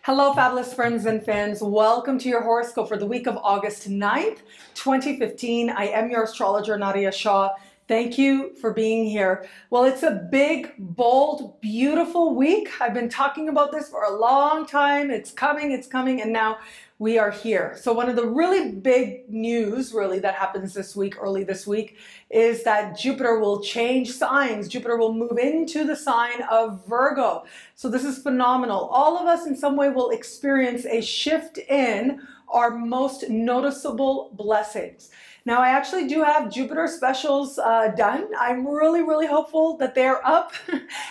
Hello, fabulous friends and fans. Welcome to your horoscope for the week of August 9th, 2015. I am your astrologer, Nadiya Shah. Thank you for being here. Well, it's a big, bold, beautiful week. I've been talking about this for a long time. It's coming, and now we are here. So one of the really big news really that happens this week, early this week, is that Jupiter will change signs. Jupiter will move into the sign of Virgo. So this is phenomenal. All of us in some way will experience a shift in our most noticeable blessings. Now, I actually do have Jupiter specials done. I'm really hopeful that they're up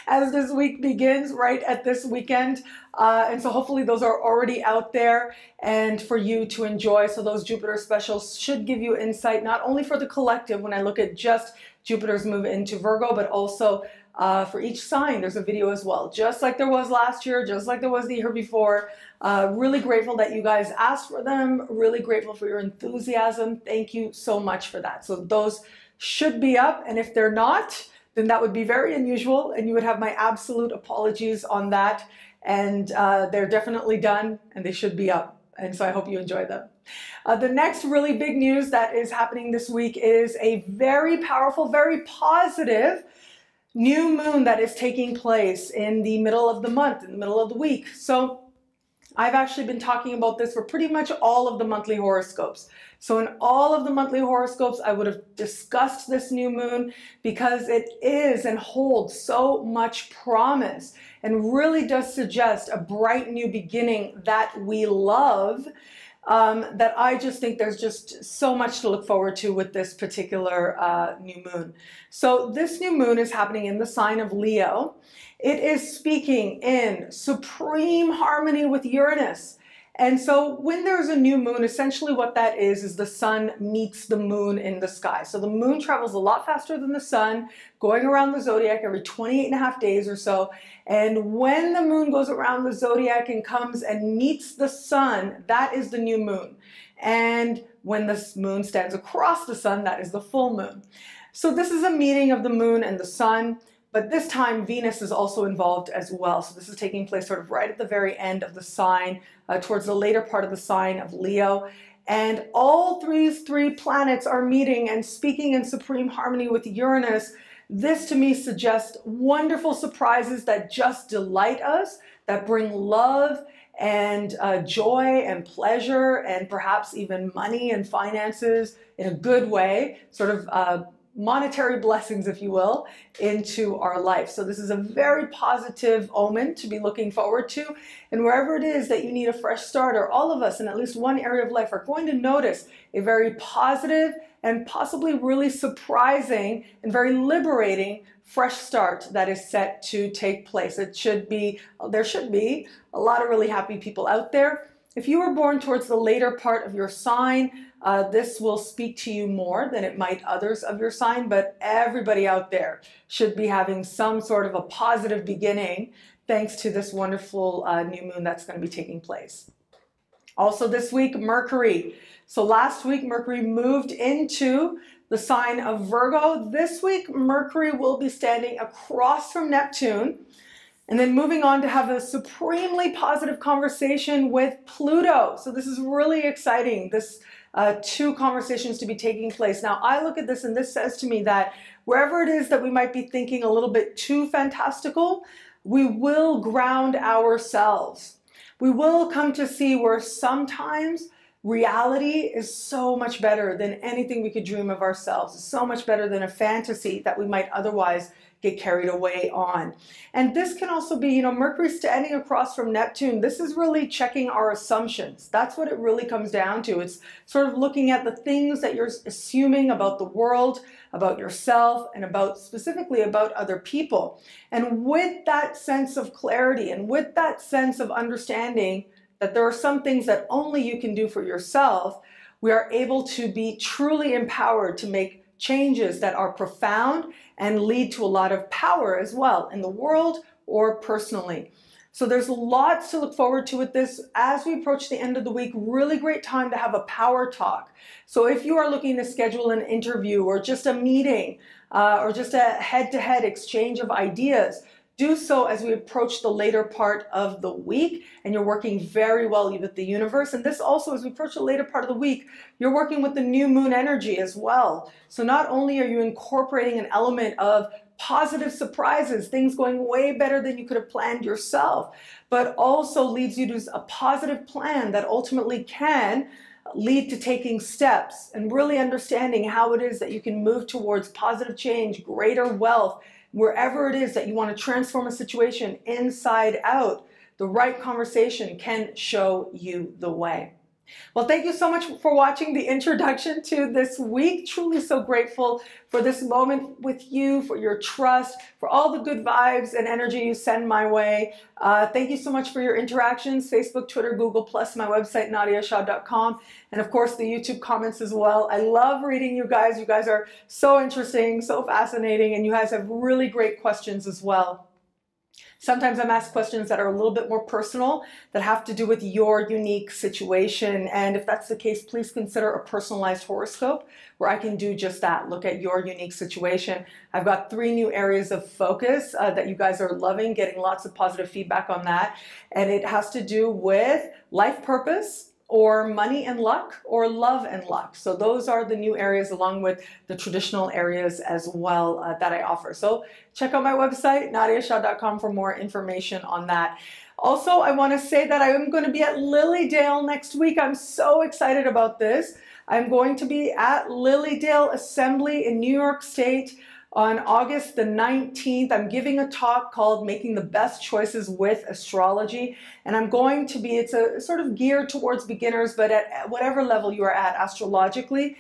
as this week begins right at this weekend. And so hopefully those are already out there and for you to enjoy. So those Jupiter specials should give you insight, not only for the collective when I look at just Jupiter's move into Virgo, but also for each sign, there's a video as well, just like there was last year, just like there was the year before. Really grateful that you guys asked for them. Really grateful for your enthusiasm. Thank you so much for that. So those should be up. And if they're not, then that would be very unusual. And you would have my absolute apologies on that. And they're definitely done and they should be up. And so I hope you enjoy them. The next really big news that is happening this week is a very powerful, very positive new moon that is taking place in the middle of the month, in the middle of the week. So I've actually been talking about this for pretty much all of the monthly horoscopes. So in all of the monthly horoscopes, I would have discussed this new moon because it is and holds so much promise and really does suggest a bright new beginning that we love. That I just think there's just so much to look forward to with this particular new moon. So this new moon is happening in the sign of Leo. It is speaking in supreme harmony with Uranus. And so when there's a new moon, essentially what that is the sun meets the moon in the sky. So the moon travels a lot faster than the sun, going around the zodiac every 28.5 days or so. And when the moon goes around the zodiac and comes and meets the sun, that is the new moon. And when the moon stands across the sun, that is the full moon. So this is a meeting of the moon and the sun. But this time, Venus is also involved as well. So this is taking place sort of right at the very end of the sign, towards the later part of the sign of Leo. And all three planets are meeting and speaking in supreme harmony with Uranus. This to me suggests wonderful surprises that just delight us, that bring love and joy and pleasure and perhaps even money and finances in a good way, sort of monetary blessings, if you will, into our life. So this is a very positive omen to be looking forward to. And wherever it is that you need a fresh start, or all of us in at least one area of life are going to notice a very positive and possibly really surprising and very liberating fresh start that is set to take place. There should be a lot of really happy people out there. If you were born towards the later part of your sign, this will speak to you more than it might others of your sign, but everybody out there should be having some sort of a positive beginning thanks to this wonderful new moon that's going to be taking place. Also this week, Mercury. So last week, Mercury moved into the sign of Virgo. This week, Mercury will be standing across from Neptune, and then moving on to have a supremely positive conversation with Pluto. So this is really exciting, this two conversations to be taking place. Now, I look at this and this says to me that wherever it is that we might be thinking a little bit too fantastical, we will ground ourselves. We will come to see where sometimes reality is so much better than anything we could dream of ourselves. It's so much better than a fantasy that we might otherwise get carried away on. And this can also be, Mercury standing across from Neptune. This is really checking our assumptions. That's what it really comes down to. It's sort of looking at the things that you're assuming about the world, about yourself, and specifically about other people. And with that sense of clarity and with that sense of understanding that there are some things that only you can do for yourself, we are able to be truly empowered to make changes that are profound and lead to a lot of power as well in the world or personally. So there's lots to look forward to with this as we approach the end of the week. Really great time to have a power talk. So if you are looking to schedule an interview or just a meeting or just a head-to-head exchange of ideas, do so as we approach the later part of the week, and you're working very well with the universe. And this also, as we approach the later part of the week, you're working with the new moon energy as well. So not only are you incorporating an element of positive surprises, things going way better than you could have planned yourself, but also leads you to a positive plan that ultimately can lead to taking steps and really understanding how it is that you can move towards positive change, greater wealth, wherever it is that you want to transform a situation inside out. The right conversation can show you the way. Well, thank you so much for watching the introduction to this week. Truly so grateful for this moment with you, for your trust, for all the good vibes and energy you send my way. Thank you so much for your interactions, Facebook, Twitter, Google+, my website, nadiyashah.com, and of course the YouTube comments as well. I love reading you guys. You guys are so interesting, so fascinating, and you guys have really great questions as well. Sometimes I'm asked questions that are a little bit more personal, that have to do with your unique situation. And if that's the case, please consider a personalized horoscope where I can do just that, look at your unique situation. I've got 3 new areas of focus that you guys are loving, getting lots of positive feedback on that. And it has to do with life purpose, or money and luck, or love and luck. So those are the new areas, along with the traditional areas as well that I offer. So check out my website, nadiyashah.com, for more information on that. Also, I want to say that I am going to be at Lilydale next week. I'm so excited about this. I'm going to be at Lilydale Assembly in New York State on August the 19th. I'm giving a talk called Making the Best Choices with Astrology. And I'm going to be, it's a sort of geared towards beginners, but at whatever level you are at astrologically,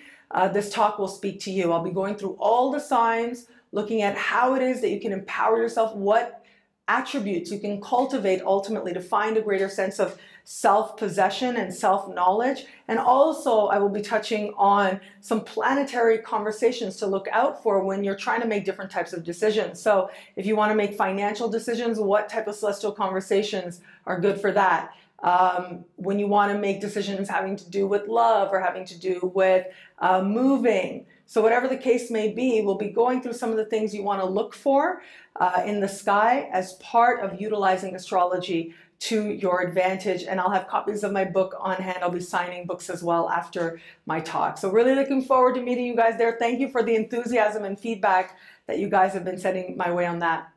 this talk will speak to you. I'll be going through all the signs, looking at how it is that you can empower yourself, what attributes you can cultivate ultimately to find a greater sense of self-possession and self-knowledge. And also I will be touching on some planetary conversations to look out for when you're trying to make different types of decisions. So if you want to make financial decisions, what type of celestial conversations are good for that? When you want to make decisions having to do with love or having to do with moving. So whatever the case may be, we'll be going through some of the things you want to look for in the sky as part of utilizing astrology to your advantage. And I'll have copies of my book on hand. I'll be signing books as well after my talk. So really looking forward to meeting you guys there. Thank you for the enthusiasm and feedback that you guys have been sending my way on that.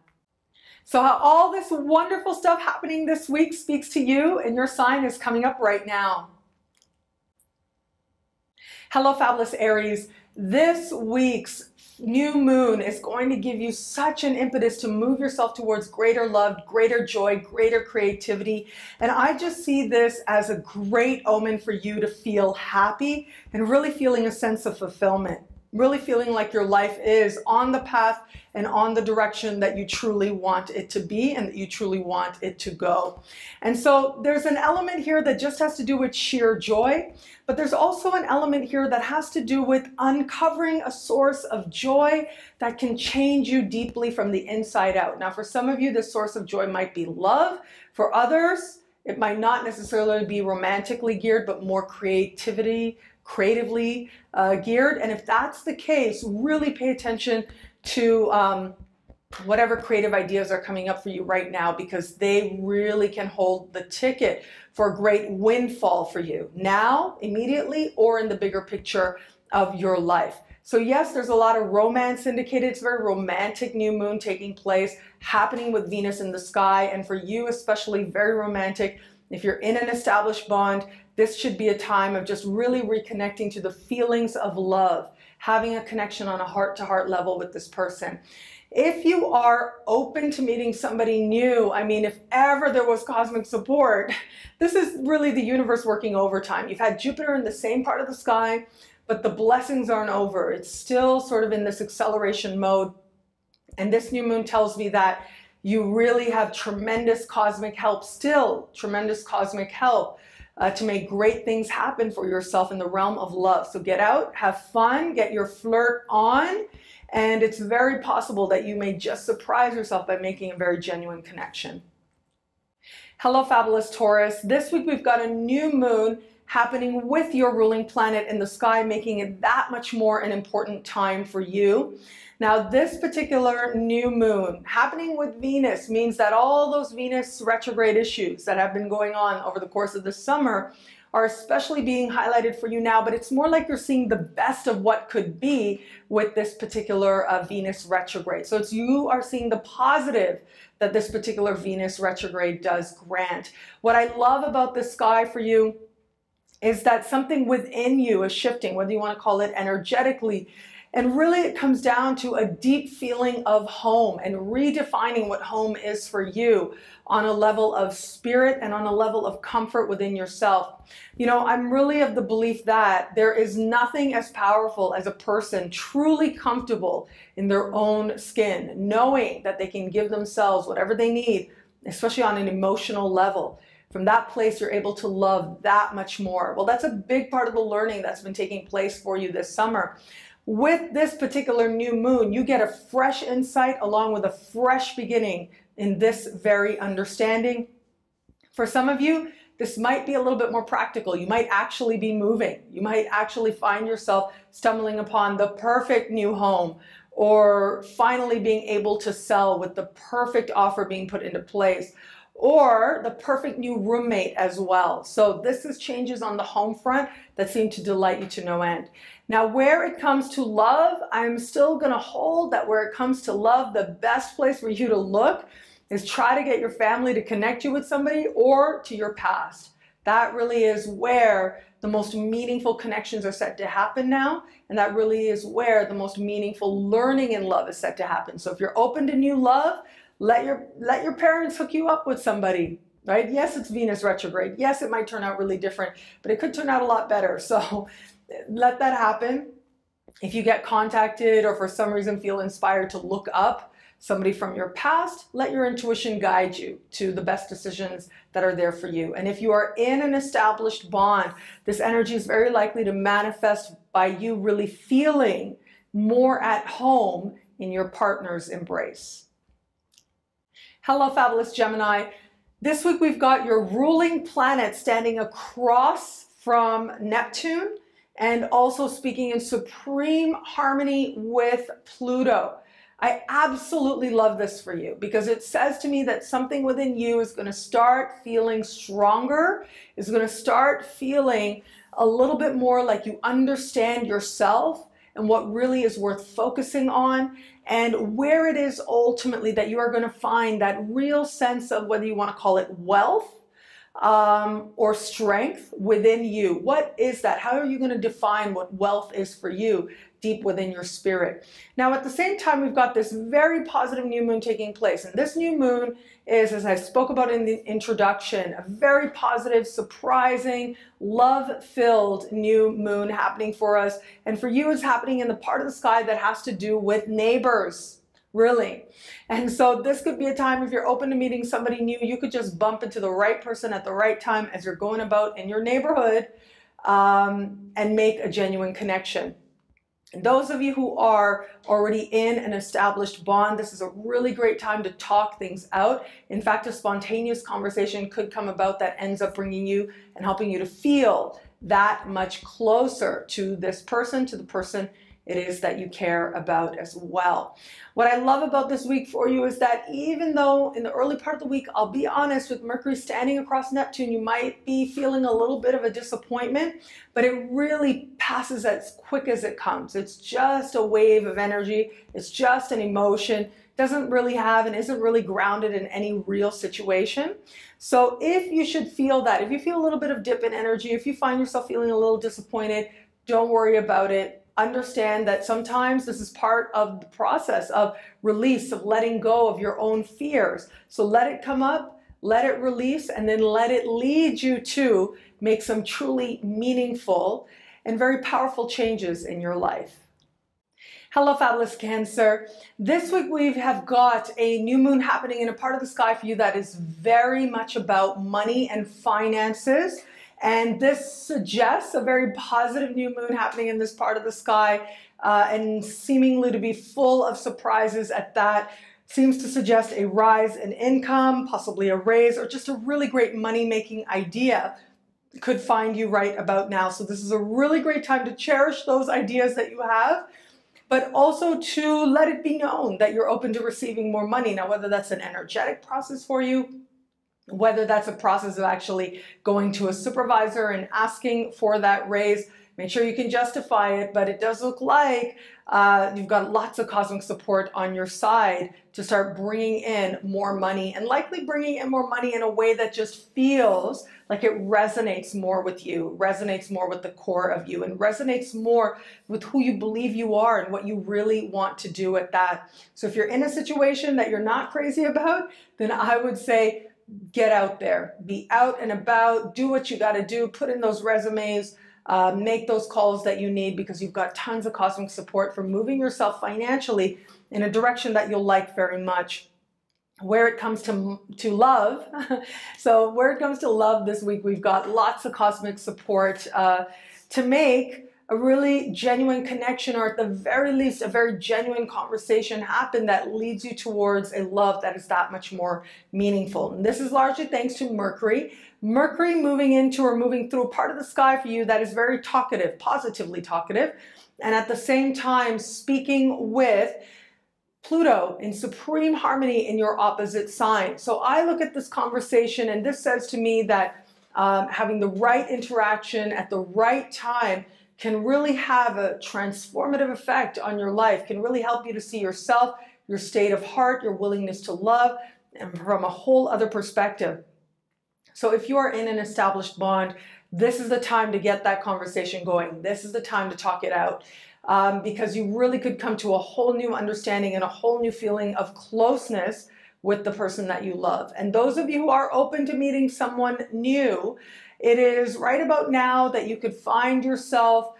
So how all this wonderful stuff happening this week speaks to you and your sign is coming up right now. Hello, fabulous Aries. This week's new moon is going to give you such an impetus to move yourself towards greater love, greater joy, greater creativity. And I just see this as a great omen for you to feel happy and really feeling a sense of fulfillment. Really feeling like your life is on the path and on the direction that you truly want it to be and that you truly want it to go. And so there's an element here that just has to do with sheer joy, but there's also an element here that has to do with uncovering a source of joy that can change you deeply from the inside out. Now, for some of you, this source of joy might be love. For others, it might not necessarily be romantically geared, but more creatively geared. And if that's the case, really pay attention to whatever creative ideas are coming up for you right now, because they really can hold the ticket for a great windfall for you now, immediately, or in the bigger picture of your life. So yes, there's a lot of romance indicated. It's a very romantic new moon taking place, happening with Venus in the sky. And for you especially, very romantic. If you're in an established bond, this should be a time of just really reconnecting to the feelings of love, having a connection on a heart-to-heart level with this person. If you are open to meeting somebody new, I mean, if ever there was cosmic support, this is really the universe working overtime. You've had Jupiter in the same part of the sky, but the blessings aren't over. It's still sort of in this acceleration mode. And this new moon tells me that you really have tremendous cosmic help, still tremendous cosmic help to make great things happen for yourself in the realm of love. So get out, have fun, get your flirt on, and it's very possible that you may just surprise yourself by making a very genuine connection. Hello, fabulous Taurus. This week we've got a new moon happening with your ruling planet in the sky, making it that much more an important time for you. Now, this particular new moon happening with Venus means that all those Venus retrograde issues that have been going on over the course of the summer are especially being highlighted for you now, but it's more like you're seeing the best of what could be with this particular Venus retrograde. So you are seeing the positive that this particular Venus retrograde does grant. What I love about the sky for you is that something within you is shifting, whether you want to call it energetically. And really it comes down to a deep feeling of home and redefining what home is for you on a level of spirit and on a level of comfort within yourself. You know, I'm really of the belief that there is nothing as powerful as a person truly comfortable in their own skin, knowing that they can give themselves whatever they need, especially on an emotional level. From that place, you're able to love that much more. Well, that's a big part of the learning that's been taking place for you this summer. With this particular new moon, you get a fresh insight along with a fresh beginning in this very understanding. For some of you, this might be a little bit more practical. You might actually be moving. You might actually find yourself stumbling upon the perfect new home, or finally being able to sell with the perfect offer being put into place, or the perfect new roommate as well. So this is changes on the home front that seem to delight you to no end. Now, where it comes to love, I'm still gonna hold that where it comes to love, the best place for you to look is try to get your family to connect you with somebody or to your past. That really is where the most meaningful connections are set to happen now. And that really is where the most meaningful learning in love is set to happen. So if you're open to new love, let your parents hook you up with somebody, right? Yes, it's Venus retrograde. Yes, it might turn out really different, but it could turn out a lot better. So let that happen. If you get contacted or for some reason feel inspired to look up somebody from your past, let your intuition guide you to the best decisions that are there for you. And if you are in an established bond, this energy is very likely to manifest by you really feeling more at home in your partner's embrace. Hello, fabulous Gemini. This week we've got your ruling planet standing across from Neptune and also speaking in supreme harmony with Pluto. I absolutely love this for you because it says to me that something within you is going to start feeling stronger, is going to start feeling a little bit more like you understand yourself and what really is worth focusing on, and where it is ultimately that you are going to find that real sense of whether you want to call it wealth or strength within you. What is that? How are you going to define what wealth is for you deep within your spirit? Now, at the same time, we've got this very positive new moon taking place. And this new moon is, as I spoke about in the introduction, a very positive, surprising, love-filled new moon happening for us. And for you, it's happening in the part of the sky that has to do with neighbors. Really. And so this could be a time, if you're open to meeting somebody new, you could just bump into the right person at the right time as you're going about in your neighborhood and make a genuine connection. And those of you who are already in an established bond, this is a really great time to talk things out. In fact, a spontaneous conversation could come about that ends up bringing you and helping you to feel that much closer to this person, to the person it is that you care about as well. What I love about this week for you is that even though in the early part of the week, I'll be honest, with Mercury standing across Neptune, you might be feeling a little bit of a disappointment, but it really passes as quick as it comes. It's just a wave of energy. It's just an emotion. Doesn't really have and isn't really grounded in any real situation. So if you should feel that, if you feel a little bit of dip in energy, if you find yourself feeling a little disappointed, don't worry about it. Understand that sometimes this is part of the process of release, of letting go of your own fears. So let it come up, let it release, and then let it lead you to make some truly meaningful and very powerful changes in your life. Hello, fabulous Cancer. This week we have got a new moon happening in a part of the sky for you that is very much about money and finances. And this suggests a very positive new moon happening in this part of the sky and seemingly to be full of surprises at that. Seems to suggest a rise in income, possibly a raise, or just a really great money-making idea could find you right about now. So this is a really great time to cherish those ideas that you have, but also to let it be known that you're open to receiving more money. Now, whether that's an energetic process for you, whether that's a process of actually going to a supervisor and asking for that raise, make sure you can justify it, but it does look like you've got lots of cosmic support on your side to start bringing in more money, and likely bringing in more money in a way that just feels like it resonates more with you, resonates more with the core of you, and resonates more with who you believe you are and what you really want to do at that. So if you're in a situation that you're not crazy about, then I would say get out there, be out and about, do what you got to do, put in those resumes, make those calls that you need, because you've got tons of cosmic support for moving yourself financially in a direction that you'll like very much. Where it comes to love, so where it comes to love this week, we've got lots of cosmic support to make a really genuine connection, or at the very least, a very genuine conversation happen that leads you towards a love that is that much more meaningful. And this is largely thanks to Mercury. Mercury moving into or moving through a part of the sky for you that is very talkative, positively talkative, and at the same time speaking with Pluto in supreme harmony in your opposite sign. So I look at this conversation, and this says to me that having the right interaction at the right time can really have a transformative effect on your life, can really help you to see yourself, your state of heart, your willingness to love, and from a whole other perspective. So if you are in an established bond, this is the time to get that conversation going. This is the time to talk it out, because you really could come to a whole new understanding and a whole new feeling of closeness with the person that you love. And those of you who are open to meeting someone new, it is right about now that you could find yourself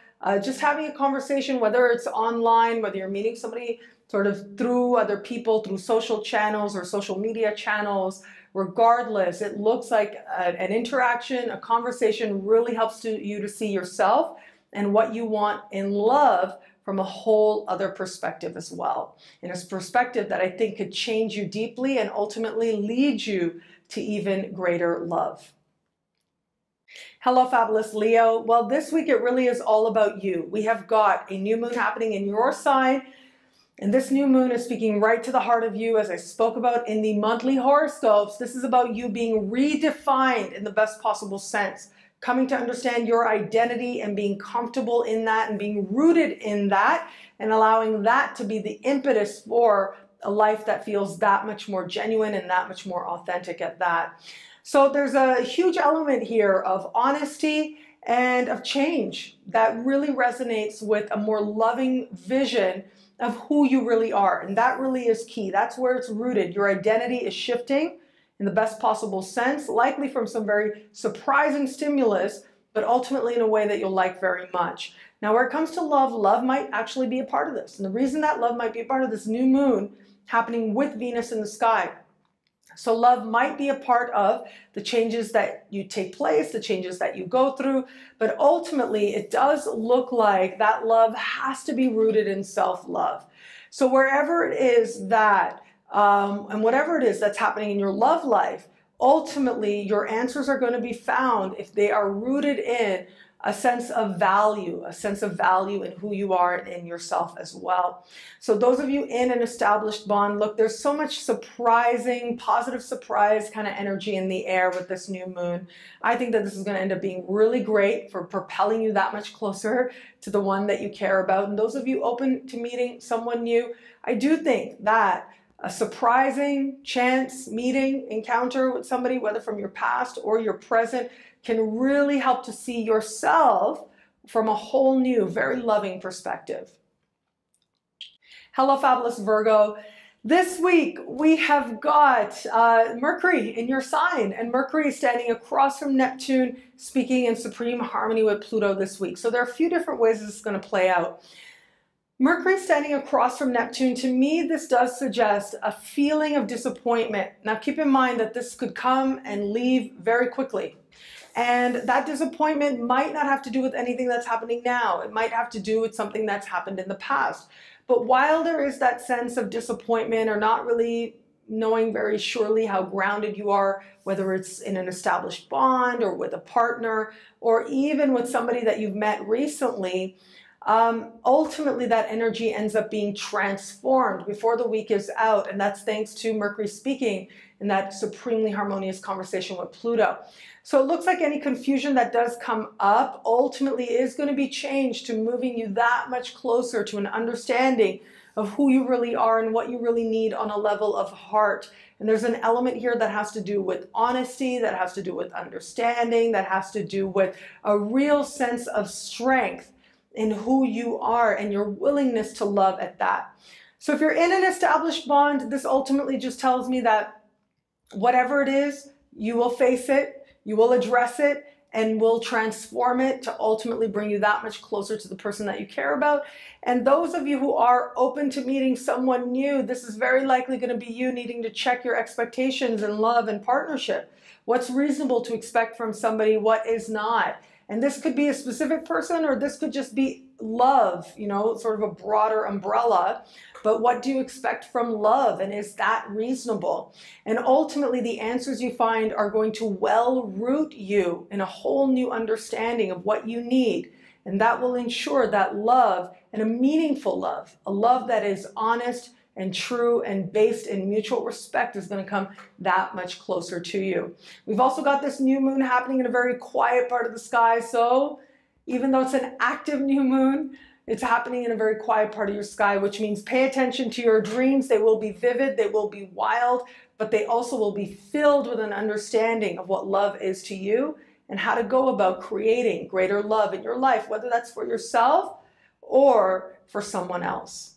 just having a conversation, whether it's online, whether you're meeting somebody sort of through other people, through social channels or social media channels. Regardless, it looks like an interaction, a conversation really helps you to see yourself and what you want in love from a whole other perspective as well. In a perspective that I think could change you deeply and ultimately lead you to even greater love. Hello, fabulous Leo. Well, this week it really is all about you. We have got a new moon happening in your sign, and this new moon is speaking right to the heart of you, as I spoke about in the monthly horoscopes. This is about you being redefined in the best possible sense, coming to understand your identity and being comfortable in that and being rooted in that, and allowing that to be the impetus for a life that feels that much more genuine and that much more authentic at that. So there's a huge element here of honesty and of change that really resonates with a more loving vision of who you really are. And that really is key. That's where it's rooted. Your identity is shifting in the best possible sense, likely from some very surprising stimulus, but ultimately in a way that you'll like very much. Now, where it comes to love, love might actually be a part of this. And the reason that love might be a part of this new moon happening with Venus in the sky. So love might be a part of the changes that you take place, the changes that you go through, but ultimately it does look like that love has to be rooted in self-love. So wherever it is that, and whatever it is that's happening in your love life, ultimately your answers are going to be found if they are rooted in a sense of value in who you are and in yourself as well. So those of you in an established bond, look, there's so much surprising, positive surprise kind of energy in the air with this new moon. I think that this is going to end up being really great for propelling you that much closer to the one that you care about. And those of you open to meeting someone new, I do think that a surprising chance meeting, encounter with somebody, whether from your past or your present, can really help to see yourself from a whole new, very loving perspective. Hello, fabulous Virgo. This week we have got Mercury in your sign, and Mercury is standing across from Neptune, speaking in supreme harmony with Pluto this week. So there are a few different ways this is going to play out. Mercury standing across from Neptune, to me, this does suggest a feeling of disappointment. Now, keep in mind that this could come and leave very quickly. And that disappointment might not have to do with anything that's happening now. It might have to do with something that's happened in the past. But while there is that sense of disappointment or not really knowing very surely how grounded you are, whether it's in an established bond or with a partner, or even with somebody that you've met recently. Ultimately, that energy ends up being transformed before the week is out, and that's thanks to Mercury speaking in that supremely harmonious conversation with Pluto. So it looks like any confusion that does come up ultimately is going to be changed to moving you that much closer to an understanding of who you really are and what you really need on a level of heart. And there's an element here that has to do with honesty, that has to do with understanding, that has to do with a real sense of strength in who you are and your willingness to love at that. So if you're in an established bond, this ultimately just tells me that whatever it is, you will face it, you will address it, and will transform it to ultimately bring you that much closer to the person that you care about. And those of you who are open to meeting someone new, this is very likely going to be you needing to check your expectations in love and partnership. What's reasonable to expect from somebody, what is not. And this could be a specific person, or this could just be love, you know, sort of a broader umbrella. But what do you expect from love? And is that reasonable? And ultimately, the answers you find are going to well root you in a whole new understanding of what you need. And that will ensure that love, and a meaningful love, a love that is honest and true and based in mutual respect, is going to come that much closer to you. We've also got this new moon happening in a very quiet part of the sky. So even though it's an active new moon, it's happening in a very quiet part of your sky, which means pay attention to your dreams. They will be vivid, they will be wild, but they also will be filled with an understanding of what love is to you and how to go about creating greater love in your life, whether that's for yourself or for someone else.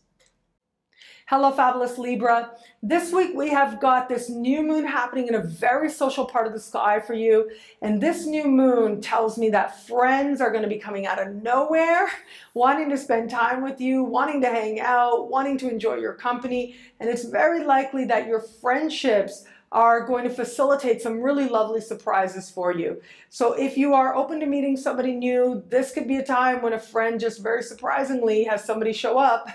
Hello, fabulous Libra. This week we have got this new moon happening in a very social part of the sky for you. And this new moon tells me that friends are going to be coming out of nowhere, wanting to spend time with you, wanting to hang out, wanting to enjoy your company. And it's very likely that your friendships are going to facilitate some really lovely surprises for you. So if you are open to meeting somebody new, this could be a time when a friend just very surprisingly has somebody show up.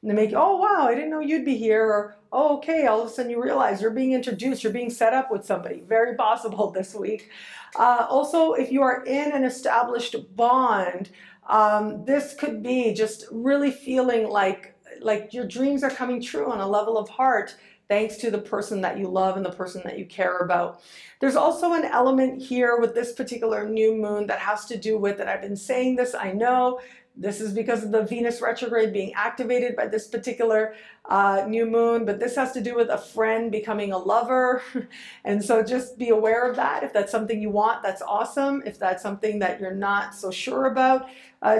And they make, oh, wow, I didn't know you'd be here. Or, oh, okay, all of a sudden you realize you're being introduced, you're being set up with somebody. Very possible this week. Also, if you are in an established bond, this could be just really feeling like your dreams are coming true on a level of heart, thanks to the person that you love and the person that you care about. There's also an element here with this particular new moon that has to do with, and I've been saying this, I know, this is because of the Venus retrograde being activated by this particular new moon, but this has to do with a friend becoming a lover. And so just be aware of that. If that's something you want, that's awesome. If that's something that you're not so sure about,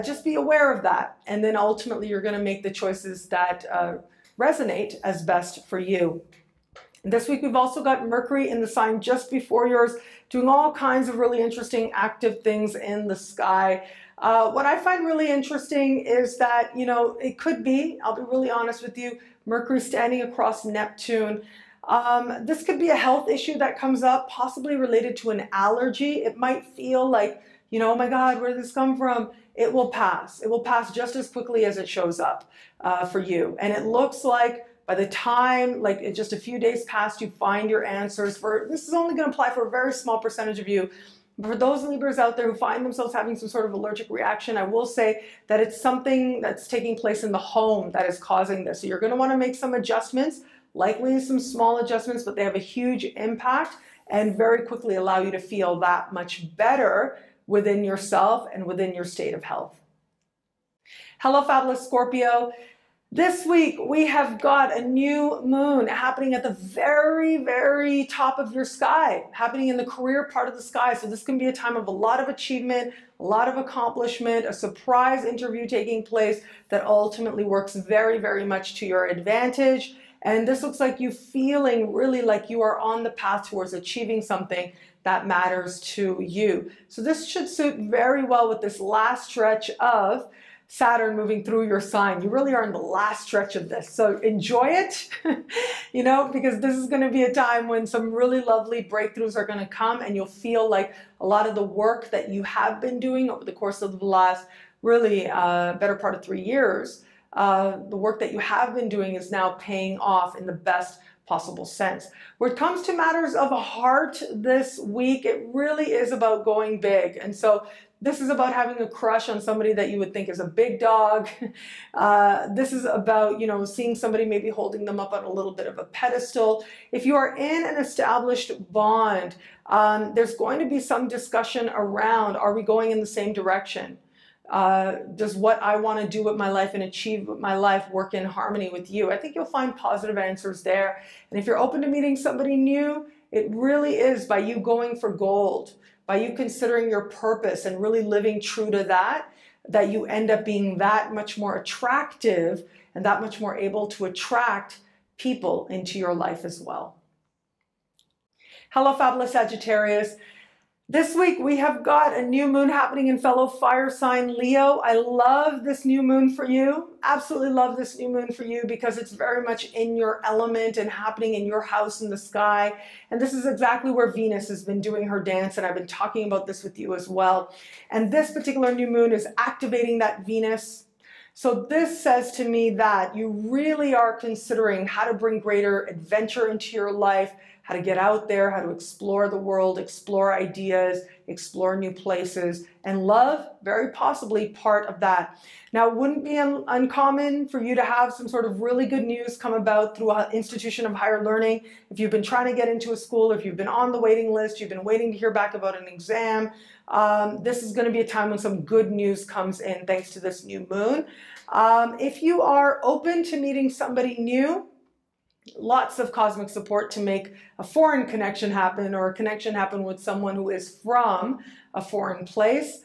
just be aware of that. And then ultimately you're going to make the choices that resonate as best for you. This week we've also got Mercury in the sign just before yours, doing all kinds of really interesting active things in the sky. What I find really interesting is that, you know, it could be, I'll be really honest with you, Mercury standing across Neptune. This could be a health issue that comes up, possibly related to an allergy. It might feel like, you know, oh my God, where did this come from? It will pass. It will pass just as quickly as it shows up for you. And it looks like by the time, like just a few days past, you find your answers for, this is only going to apply for a very small percentage of you. For those Libras out there who find themselves having some sort of allergic reaction, I will say that it's something that's taking place in the home that is causing this. So you're going to want to make some adjustments, likely some small adjustments, but they have a huge impact and very quickly allow you to feel that much better within yourself and within your state of health. Hello, fabulous Scorpio. This week, we have got a new moon happening at the very, very top of your sky, happening in the career part of the sky. So this can be a time of a lot of achievement, a lot of accomplishment, a surprise interview taking place that ultimately works very, very much to your advantage. And this looks like you feeling really like you are on the path towards achieving something that matters to you. So this should suit very well with this last stretch of Saturn moving through your sign. You really are in the last stretch of this. So enjoy it, you know, because this is going to be a time when some really lovely breakthroughs are going to come and you'll feel like a lot of the work that you have been doing over the course of the last really better part of 3 years, the work that you have been doing is now paying off in the best possible sense. When it comes to matters of heart this week, it really is about going big. And so this is about having a crush on somebody that you would think is a big dog. This is about, you know, seeing somebody maybe holding them up on a little bit of a pedestal. If you are in an established bond, there's going to be some discussion around, are we going in the same direction? Does what I want to do with my life and achieve with my life work in harmony with you? I think you'll find positive answers there. And if you're open to meeting somebody new, it really is by you going for gold, by you considering your purpose and really living true to that, that you end up being that much more attractive and that much more able to attract people into your life as well. Hello, fabulous Sagittarius. This week we have got a new moon happening in fellow fire sign Leo. I love this new moon for you. Absolutely love this new moon for you because it's very much in your element and happening in your house in the sky. And this is exactly where Venus has been doing her dance, and I've been talking about this with you as well. And this particular new moon is activating that Venus. So this says to me that you really are considering how to bring greater adventure into your life, how to get out there, how to explore the world, explore ideas, explore new places, and love, very possibly part of that. Now, it wouldn't be uncommon for you to have some sort of really good news come about through an institution of higher learning. If you've been trying to get into a school, if you've been on the waiting list, you've been waiting to hear back about an exam, this is going to be a time when some good news comes in thanks to this new moon. If you are open to meeting somebody new, lots of cosmic support to make a foreign connection happen, or a connection happen with someone who is from a foreign place.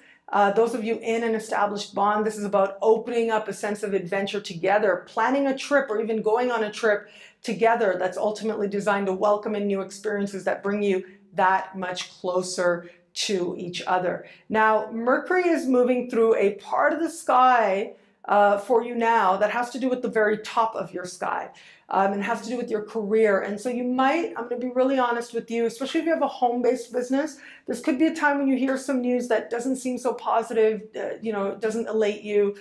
Those of you in an established bond, this is about opening up a sense of adventure together, planning a trip or even going on a trip together that's ultimately designed to welcome in new experiences that bring you that much closer to each other. Now, Mercury is moving through a part of the sky for you now that has to do with the very top of your sky. And has to do with your career. And so you might, I'm going to be really honest with you, especially if you have a home-based business, this could be a time when you hear some news that doesn't seem so positive, you know, doesn't elate you,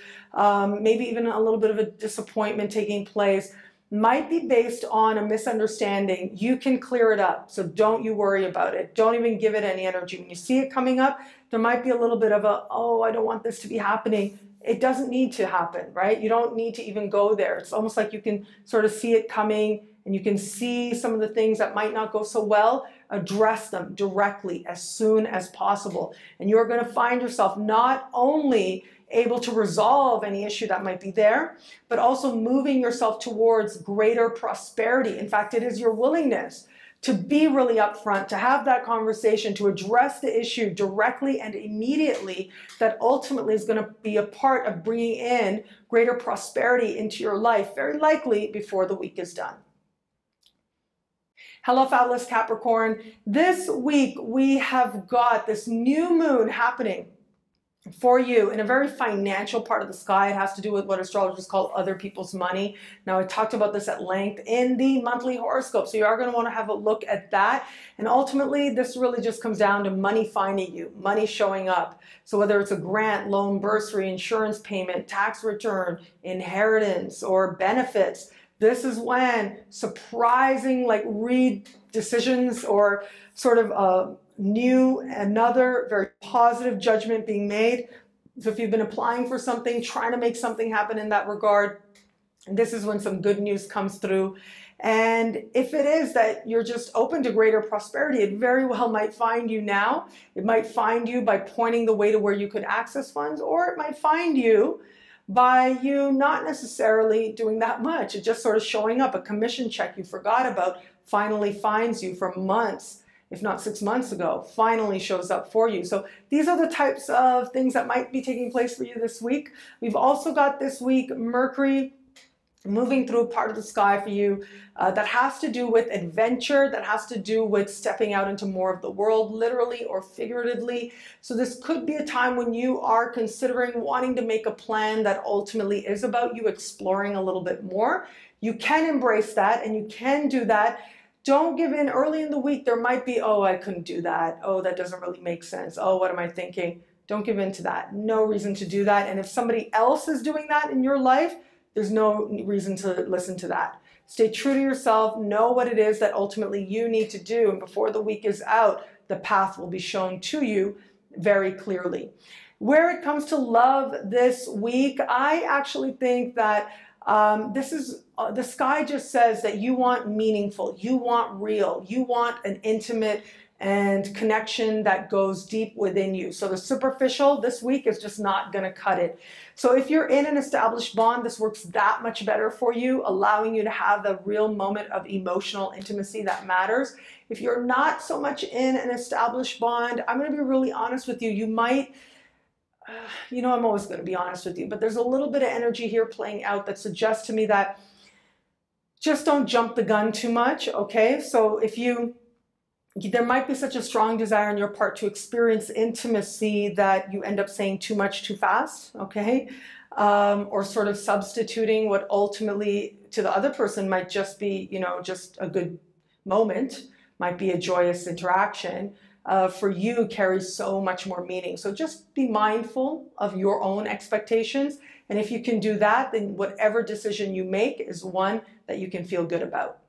maybe even a little bit of a disappointment taking place, might be based on a misunderstanding. You can clear it up, so don't you worry about it. Don't even give it any energy. When you see it coming up, there might be a little bit of a, oh, I don't want this to be happening. It doesn't need to happen, right? You don't need to even go there. It's almost like you can sort of see it coming, and you can see some of the things that might not go so well, address them directly as soon as possible. And you're going to find yourself not only able to resolve any issue that might be there, but also moving yourself towards greater prosperity. In fact, it is your willingness to be really upfront, to have that conversation, to address the issue directly and immediately, that ultimately is going to be a part of bringing in greater prosperity into your life, very likely before the week is done. Hello, fabulous Capricorn. This week, we have got this new moon happening for you in a very financial part of the sky. It has to do with what astrologers call other people's money. Now, I talked about this at length in the monthly horoscope, so you are going to want to have a look at that. And ultimately, this really just comes down to money finding you, money showing up. So whether it's a grant, loan, bursary, insurance payment, tax return, inheritance, or benefits, this is when surprising, like, decisions or sort of another very positive judgment being made. So if you've been applying for something, trying to make something happen in that regard, this is when some good news comes through. And if it is that you're just open to greater prosperity, it very well might find you now. It might find you by pointing the way to where you could access funds, or it might find you by you not necessarily doing that much. It just sort of showing up. A commission check you forgot about finally finds you for months, if not 6 months ago, finally shows up for you. So these are the types of things that might be taking place for you this week. We've also got this week Mercury moving through a part of the sky for you that has to do with adventure, that has to do with stepping out into more of the world, literally or figuratively. So this could be a time when you are considering wanting to make a plan that ultimately is about you exploring a little bit more. You can embrace that, and you can do that. Don't give in early in the week. There might be, oh, I couldn't do that. Oh, that doesn't really make sense. Oh, what am I thinking? Don't give in to that. No reason to do that. And if somebody else is doing that in your life, there's no reason to listen to that. Stay true to yourself. Know what it is that ultimately you need to do. And before the week is out, the path will be shown to you very clearly. Where it comes to love this week, I actually think that the sky just says that you want meaningful, you want real, you want an intimate and connection that goes deep within you. So the superficial this week is just not going to cut it. So if you're in an established bond, this works that much better for you, allowing you to have the real moment of emotional intimacy that matters. If you're not so much in an established bond, I'm going to be really honest with you. You might, I'm always going to be honest with you, but there's a little bit of energy here playing out that suggests to me that just don't jump the gun too much, okay? So there might be such a strong desire on your part to experience intimacy that you end up saying too much too fast, okay? Or sort of substituting what ultimately to the other person might just be, just a good moment, might be a joyous interaction. For you carries so much more meaning. So just be mindful of your own expectations. And if you can do that, then whatever decision you make is one that you can feel good about.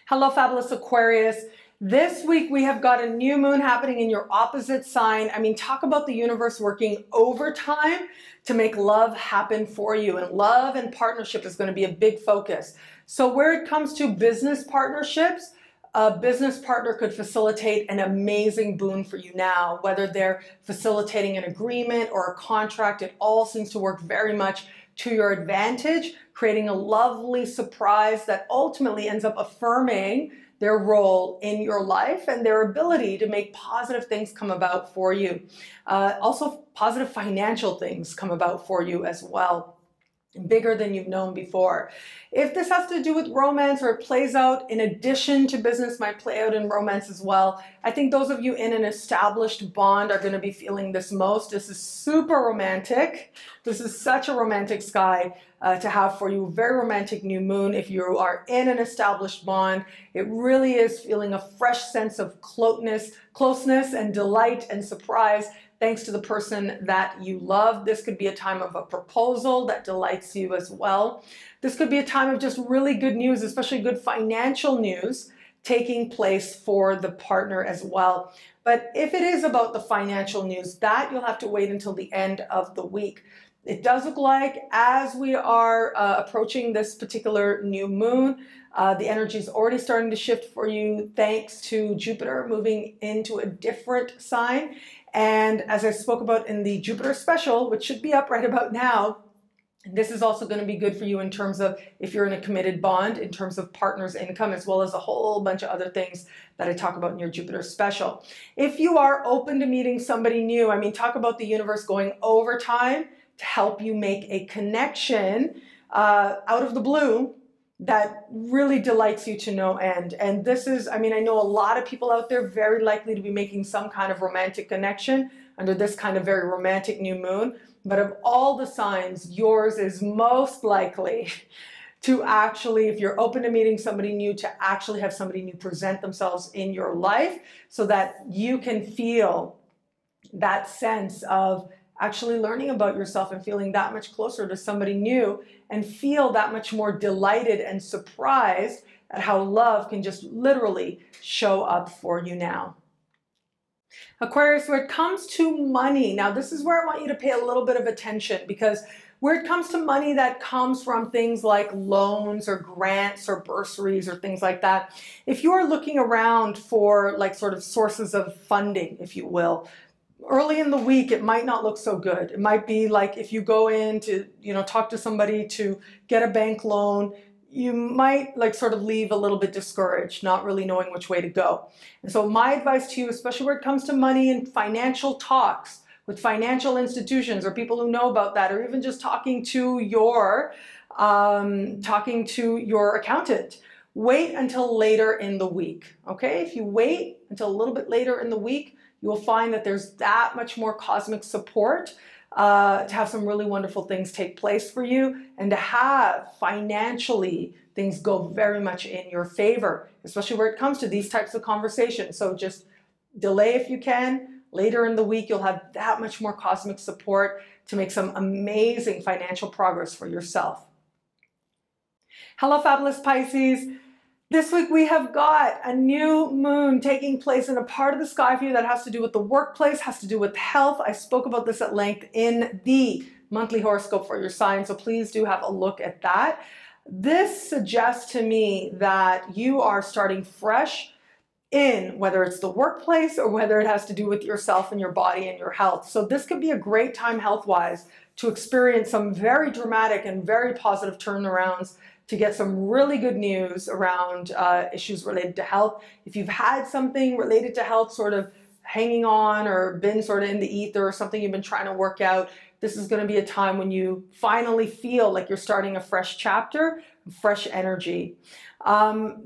Hello, fabulous Aquarius. This week we have got a new moon happening in your opposite sign. I mean, talk about the universe working overtime to make love happen for you. And love and partnership is going to be a big focus. So where it comes to business partnerships, a business partner could facilitate an amazing boon for you now, whether they're facilitating an agreement or a contract. It all seems to work very much to your advantage, creating a lovely surprise that ultimately ends up affirming their role in your life and their ability to make positive things come about for you. Also, positive financial things come about for you as well, bigger than you've known before. If this has to do with romance or it plays out in addition to business, might play out in romance as well. I think those of you in an established bond are going to be feeling this most. This is super romantic. This is such a romantic sky to have for you. Very romantic new moon. If you are in an established bond, it really is feeling a fresh sense of closeness and delight and surprise thanks to the person that you love. This could be a time of a proposal that delights you as well. This could be a time of just really good news, especially good financial news taking place for the partner as well. But if it is about the financial news, that you'll have to wait until the end of the week. It does look like as we are approaching this particular new moon, the energy is already starting to shift for you thanks to Jupiter moving into a different sign. And as I spoke about in the Jupiter special, which should be up right about now, this is also going to be good for you in terms of if you're in a committed bond, in terms of partner's income, as well as a whole bunch of other things that I talk about in your Jupiter special. If you are open to meeting somebody new, I mean, talk about the universe going overtime to help you make a connection out of the blue that really delights you to no end. And this is, I mean, I know a lot of people out there very likely to be making some kind of romantic connection under this kind of very romantic new moon. But of all the signs, yours is most likely to actually, if you're open to meeting somebody new, to actually have somebody new present themselves in your life so that you can feel that sense of actually learning about yourself and feeling that much closer to somebody new and feel that much more delighted and surprised at how love can just literally show up for you now. Aquarius, where it comes to money, now this is where I want you to pay a little bit of attention, because where it comes to money that comes from things like loans or grants or bursaries or things like that, if you're looking around for like sort of sources of funding, if you will, early in the week, it might not look so good. It might be like if you go in to, talk to somebody to get a bank loan, you might like sort of leave a little bit discouraged, not really knowing which way to go. And so my advice to you, especially where it comes to money and financial talks with financial institutions or people who know about that, or even just talking to your accountant, wait until later in the week. Okay, if you wait until a little bit later in the week, you will find that there's that much more cosmic support to have some really wonderful things take place for you and to have financially things go very much in your favor, especially where it comes to these types of conversations. So just delay if you can. Later in the week, you'll have that much more cosmic support to make some amazing financial progress for yourself. Hello, fabulous Pisces. This week we have got a new moon taking place in a part of the sky for you that has to do with the workplace, has to do with health. I spoke about this at length in the monthly horoscope for your sign, so please do have a look at that. This suggests to me that you are starting fresh in whether it's the workplace or whether it has to do with yourself and your body and your health. So this could be a great time health-wise to experience some very dramatic and very positive turnarounds, to get some really good news around issues related to health. If you've had something related to health sort of hanging on or been sort of in the ether or something you've been trying to work out, this is going to be a time when you finally feel like you're starting a fresh chapter, fresh energy.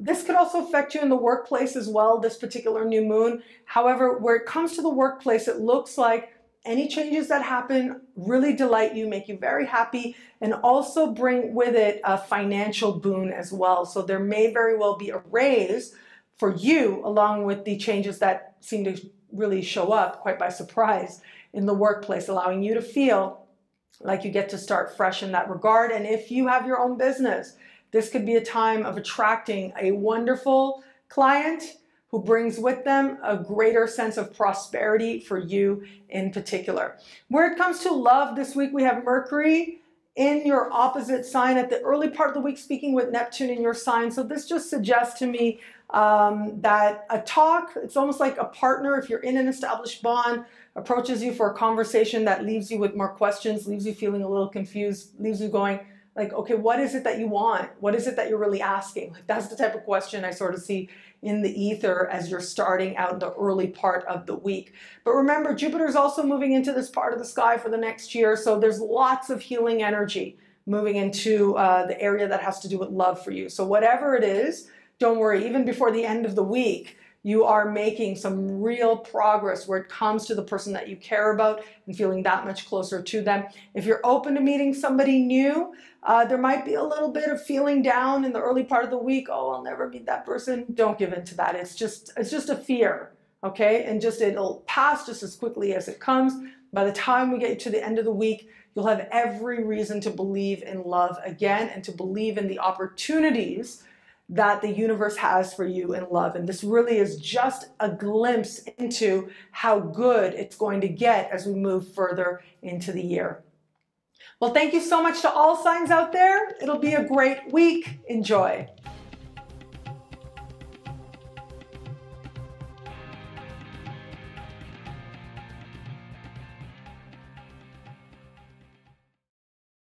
This could also affect you in the workplace as well, this particular new moon. However, where it comes to the workplace, it looks like any changes that happen really delight you, make you very happy, and also bring with it a financial boon as well. So there may very well be a raise for you, along with the changes that seem to really show up quite by surprise in the workplace, allowing you to feel like you get to start fresh in that regard. And if you have your own business, this could be a time of attracting a wonderful client who brings with them a greater sense of prosperity for you in particular. Where it comes to love this week, we have Mercury in your opposite sign at the early part of the week, speaking with Neptune in your sign. So this just suggests to me that a talk, it's almost like a partner, if you're in an established bond, approaches you for a conversation that leaves you with more questions, leaves you feeling a little confused, leaves you going like, okay, what is it that you want? What is it that you're really asking? Like, that's the type of question I sort of see in the ether as you're starting out in the early part of the week. But remember, Jupiter is also moving into this part of the sky for the next year. So there's lots of healing energy moving into the area that has to do with love for you. So whatever it is, don't worry, even before the end of the week, you are making some real progress where it comes to the person that you care about and feeling that much closer to them. If you're open to meeting somebody new, there might be a little bit of feeling down in the early part of the week. Oh, I'll never meet that person. Don't give in to that. It's just a fear, okay? And it'll pass just as quickly as it comes. By the time we get to the end of the week, you'll have every reason to believe in love again and to believe in the opportunities that the universe has for you in love. And this really is just a glimpse into how good it's going to get as we move further into the year. Well, thank you so much to all signs out there. It'll be a great week. Enjoy.